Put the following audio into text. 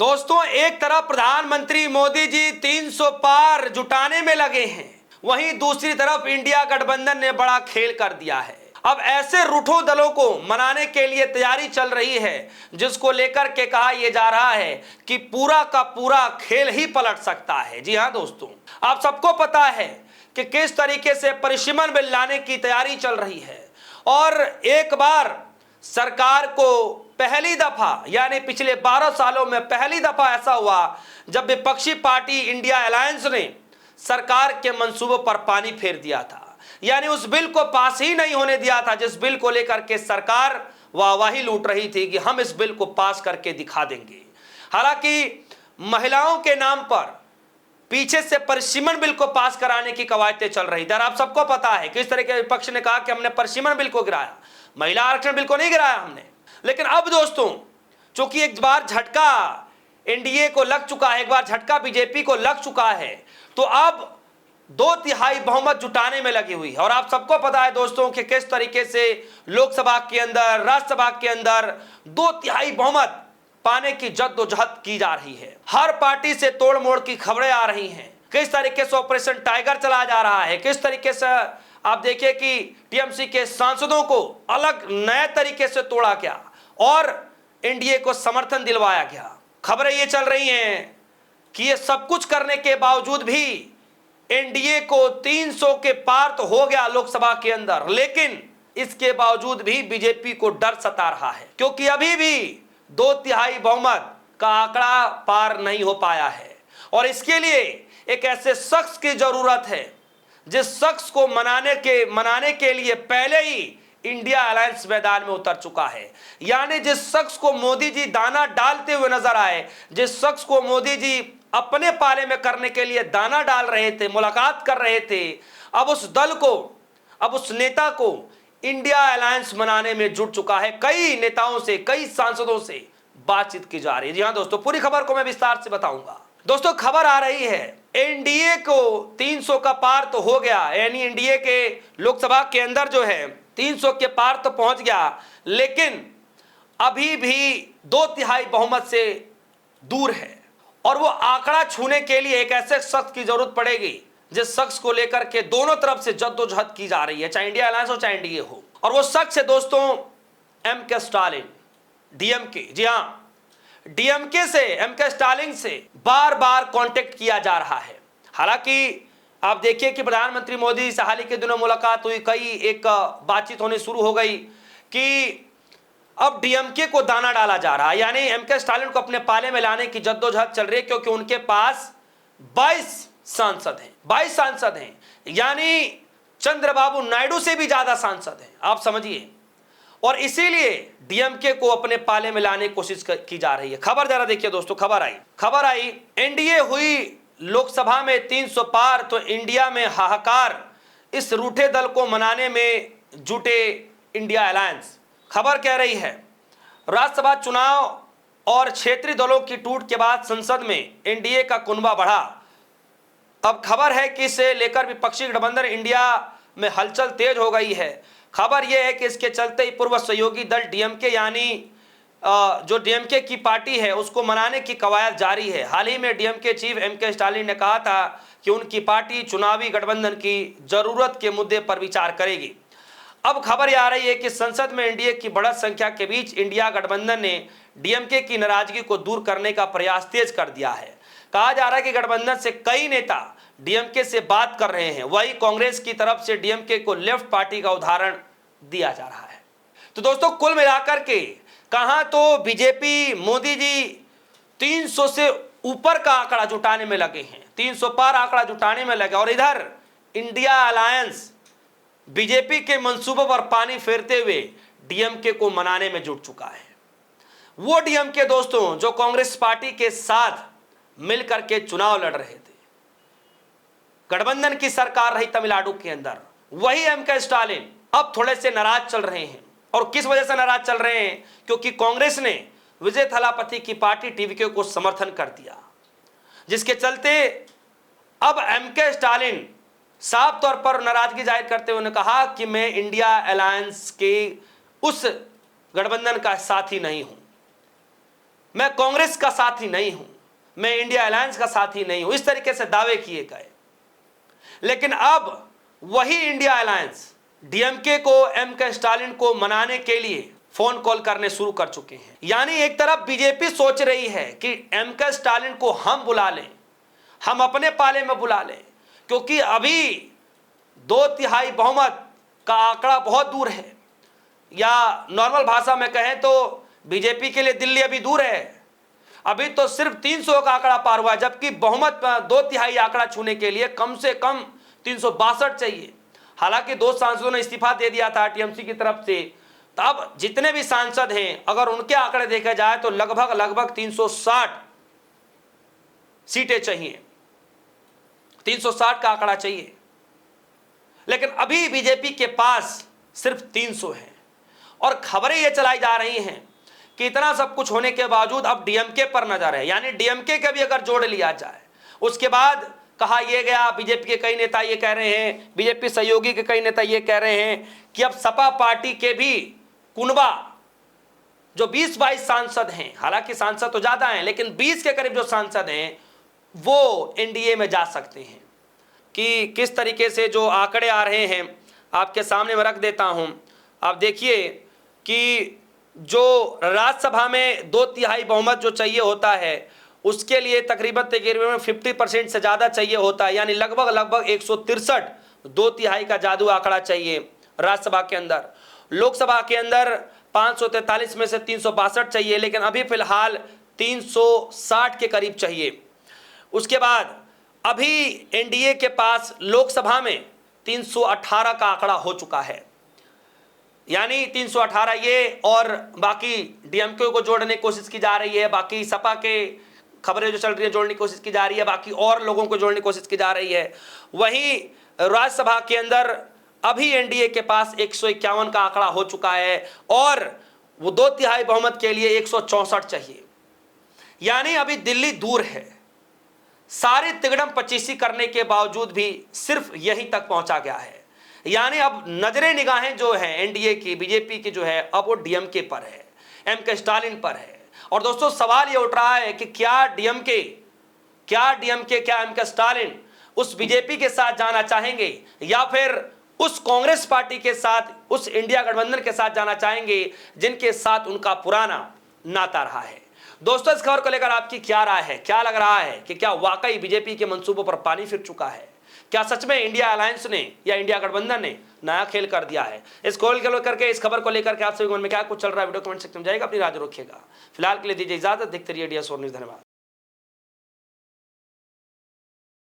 दोस्तों, एक तरफ प्रधानमंत्री मोदी जी 300 पार जुटाने में लगे हैं, वहीं दूसरी तरफ इंडिया गठबंधन ने बड़ा खेल कर दिया है। अब ऐसे रूठों दलों को मनाने के लिए तैयारी चल रही है, जिसको लेकर के कहा यह जा रहा है कि पूरा का पूरा खेल ही पलट सकता है। जी हां दोस्तों, आप सबको पता है कि किस तरीके से परिसीमन बिल लाने की तैयारी चल रही है और एक बार सरकार को पहली दफा यानी पिछले 12 सालों में पहली दफा ऐसा हुआ जब विपक्षी पार्टी इंडिया अलायंस ने सरकार के मंसूबों पर पानी फेर दिया था, यानी उस बिल को पास ही नहीं होने दिया था जिस बिल को लेकर के सरकार वाहवाही लूट रही थी कि हम इस बिल को पास करके दिखा देंगे। हालांकि महिलाओं के नाम पर पीछे से परिसीमन बिल को पास कराने की कवायदें चल रही थी। आप सबको पता है किस तरह के विपक्ष ने कहा कि हमने परिसीमन बिल को गिराया, महिला आरक्षण बिल को नहीं गिराया हमने। लेकिन अब दोस्तों, चूंकि एक बार झटका एनडीए को लग चुका है, एक बार झटका बीजेपी को लग चुका है, तो अब 2/3 बहुमत जुटाने में लगी हुई है। और आप सबको पता है दोस्तों कि किस तरीके से लोकसभा के अंदर, राज्यसभा के अंदर 2/3 बहुमत पाने की जद्दोजहद की जा रही है। हर पार्टी से तोड़ मोड़ की खबरें आ रही हैं, किस तरीके से ऑपरेशन टाइगर चला जा रहा है, किस तरीके से आप देखिए कि टीएमसी के सांसदों को अलग नए तरीके से तोड़ा गया और एनडीए को समर्थन दिलवाया गया। खबरें ये चल रही हैं कि ये सब कुछ करने के बावजूद भी एनडीए को 300 के पार तो हो गया लोकसभा के अंदर, लेकिन इसके बावजूद भी बीजेपी को डर सता रहा है, क्योंकि अभी भी 2/3 बहुमत का आंकड़ा पार नहीं हो पाया है। और इसके लिए एक ऐसे शख्स की जरूरत है जिस शख्स को मनाने के लिए पहले ही इंडिया अलायंस मैदान में उतर चुका है, यानी जिस शख्स को मोदी जी दाना डालते हुए नजर आए, जिस शख्स को मोदी जी अपने पाले में करने के लिए दाना डाल रहे थे, मुलाकात कर रहे थे, अब उस दल को, अब उस नेता को इंडिया अलायंस मनाने में जुट चुका है। कई नेताओं से, कई सांसदों से बातचीत की जा रही है। जी हां दोस्तों, पूरी खबर को मैं विस्तार से बताऊंगा। दोस्तों, खबर आ रही है एनडीए को 300 का पार तो हो गया, यानी एनडीए के लोकसभा के अंदर जो है 300 के पार तो पहुंच गया, लेकिन अभी भी 2/3 बहुमत से दूर है और वो आंकड़ा छूने के लिए एक ऐसे शख्स की जरूरत पड़ेगी जिस शख्स को लेकर के दोनों तरफ से जद्दोजहद की जा रही है, चाहे इंडिया अलायंस हो चाहे एनडीए हो। और वो शख्स है दोस्तों एम.के. Stalin, DMK. जी हां, डीएमके से, एम.के. स्टालिन से बार बार कांटेक्ट किया जा रहा है। हालांकि आप देखिए कि प्रधानमंत्री मोदी से हाल ही के दिनों मुलाकात हुई, कई एक बातचीत होनी शुरू हो गई कि अब डीएमके को दाना डाला जा रहा है, यानी एम.के. स्टालिन को अपने पाले में लाने की जद्दोजहद चल रही है, क्योंकि उनके पास 22 सांसद हैं, यानी चंद्रबाबू नायडू से भी ज्यादा सांसद हैं, आप समझिए। और इसीलिए डीएमके को अपने पाले में लाने की कोशिश की जा रही है। खबर जरा देखिए दोस्तों, खबर आई एनडीए हुई लोकसभा में 300 पार तो इंडिया में हाहाकार, इस रूठे दल को मनाने में जुटे इंडिया अलायंस। खबर कह रही है राज्यसभा चुनाव और क्षेत्रीय दलों की टूट के बाद संसद में एनडीए का कुनबा बढ़ा। अब खबर है कि इसे लेकर विपक्षी गठबंधन इंडिया में हलचल तेज हो गई है। खबर यह है कि इसके चलते ही पूर्व सहयोगी दल डीएमके, यानी जो डीएमके की पार्टी है, उसको मनाने की कवायद जारी है। हाल ही में डीएमके चीफ एम.के. स्टालिन ने कहा था कि उनकी पार्टी चुनावी गठबंधन की जरूरत के मुद्दे पर विचार करेगी। अब खबर यह आ रही है कि संसद में एनडीए की बढ़त संख्या के बीच इंडिया गठबंधन ने डीएमके की नाराजगी को दूर करने का प्रयास तेज कर दिया है। कहा जा रहा है कि गठबंधन से कई नेता डीएमके से बात कर रहे हैं, वही कांग्रेस की तरफ से डीएमके को लेफ्ट पार्टी का उदाहरण दिया जा रहा है। तो दोस्तों, कुल मिलाकर के कहां तो बीजेपी, मोदी जी 300 से ऊपर का आंकड़ा जुटाने में लगे हैं, 300 पार आंकड़ा जुटाने में लगे, और इधर इंडिया अलायंस बीजेपी के मंसूबों पर पानी फेरते हुए डीएमके को मनाने में जुट चुका है। वो डीएमके दोस्तों जो कांग्रेस पार्टी के साथ मिलकर के चुनाव लड़ रहे थे, गठबंधन की सरकार रही तमिलनाडु के अंदर, वही एम.के. स्टालिन अब थोड़े से नाराज चल रहे हैं। और किस वजह से नाराज चल रहे हैं? क्योंकि कांग्रेस ने विजय थालापति की पार्टी टीवीके को समर्थन कर दिया, जिसके चलते अब एम.के. स्टालिन साफ तौर पर नाराजगी जाहिर करते हुए कहा कि मैं इंडिया अलायंस के उस गठबंधन का साथी नहीं हूं। मैं कांग्रेस का साथी नहीं हूं, मैं इंडिया अलायंस का साथी नहीं हूं, इस तरीके से दावे किए गए। लेकिन अब वही इंडिया अलायंस डीएमके को, एम.के. स्टालिन को मनाने के लिए फोन कॉल करने शुरू कर चुके हैं। यानी एक तरफ बीजेपी सोच रही है कि एम.के. स्टालिन को हम बुला लें, हम अपने पाले में बुला लें, क्योंकि अभी 2/3 बहुमत का आंकड़ा बहुत दूर है, या नॉर्मल भाषा में कहें तो बीजेपी के लिए दिल्ली अभी दूर है। अभी तो सिर्फ 300 का आंकड़ा पार हुआ, जबकि बहुमत 2/3 आंकड़ा छूने के लिए कम से कम 362 चाहिए। हालांकि 2 सांसदों ने इस्तीफा दे दिया था टीएमसी की तरफ से, तो अब जितने भी सांसद हैं अगर उनके आंकड़े देखे जाए तो लगभग 360 सीटें चाहिए, 360 का आंकड़ा चाहिए। लेकिन अभी बीजेपी के पास सिर्फ 300 है, और खबरें ये चलाई जा रही हैं कि इतना सब कुछ होने के बावजूद अब डीएमके पर नजर है। यानी डीएमके का भी अगर जोड़ लिया जाए, उसके बाद कहा यह गया, बीजेपी के कई नेता ये कह रहे हैं, बीजेपी सहयोगी के कई नेता ये कह रहे हैं कि अब सपा पार्टी के भी कुनबा जो 20-22 सांसद हैं, हालांकि सांसद तो ज्यादा हैं लेकिन 20 के करीब जो सांसद हैं वो एनडीए में जा सकते हैं। कि किस तरीके से जो आंकड़े आ रहे हैं आपके सामने मैं रख देता हूं। आप देखिए कि जो राज्यसभा में 2/3 बहुमत जो चाहिए होता है, उसके लिए तकरीबन 50% से ज़्यादा चाहिए होता है, यानी लगभग 163 2/3 का जादू आंकड़ा चाहिए राज्यसभा के अंदर। लोकसभा के अंदर 543 में से 362 चाहिए, लेकिन अभी फिलहाल 360 के करीब चाहिए। उसके बाद अभी एनडीए के पास लोकसभा में 318 का आंकड़ा हो चुका है, यानी 318 ये, और बाकी डीएमके को जोड़ने की कोशिश की जा रही है, बाकी सपा के खबरें जो चल रही है जोड़ने की कोशिश की जा रही है, बाकी और लोगों को जोड़ने की कोशिश की जा रही है। वहीं राज्यसभा के अंदर अभी एनडीए के पास 151 का आंकड़ा हो चुका है, और वो 2/3 बहुमत के लिए 164 चाहिए। यानी अभी दिल्ली दूर है। सारी तिगड़म पचीसी करने के बावजूद भी सिर्फ यहीं तक पहुंचा गया है। यानी अब नजरें निगाहें जो है एनडीए की, बीजेपी की जो है, अब वो डीएमके पर है, एम.के. स्टालिन पर है। और दोस्तों सवाल ये उठ रहा है कि क्या डीएमके, क्या एम.के. स्टालिन उस बीजेपी के साथ जाना चाहेंगे, या फिर उस कांग्रेस पार्टी के साथ, उस इंडिया गठबंधन के साथ जाना चाहेंगे जिनके साथ उनका पुराना नाता रहा है। दोस्तों इस खबर को लेकर आपकी क्या राय है? क्या लग रहा है कि क्या वाकई बीजेपी के मंसूबों पर पानी फिर चुका है? क्या सच में इंडिया अलायंस ने या इंडिया गठबंधन ने नया खेल कर दिया है? इस कॉल को लेकर के, इस खबर को लेकर के आप सभी मन में क्या कुछ चल रहा है, वीडियो कमेंट सेक्शन में जाएगा, अपनी राय रखिएगा। फिलहाल के लिए दीजिए इजाजत, देखते रहिए DS और न्यूज़। धन्यवाद।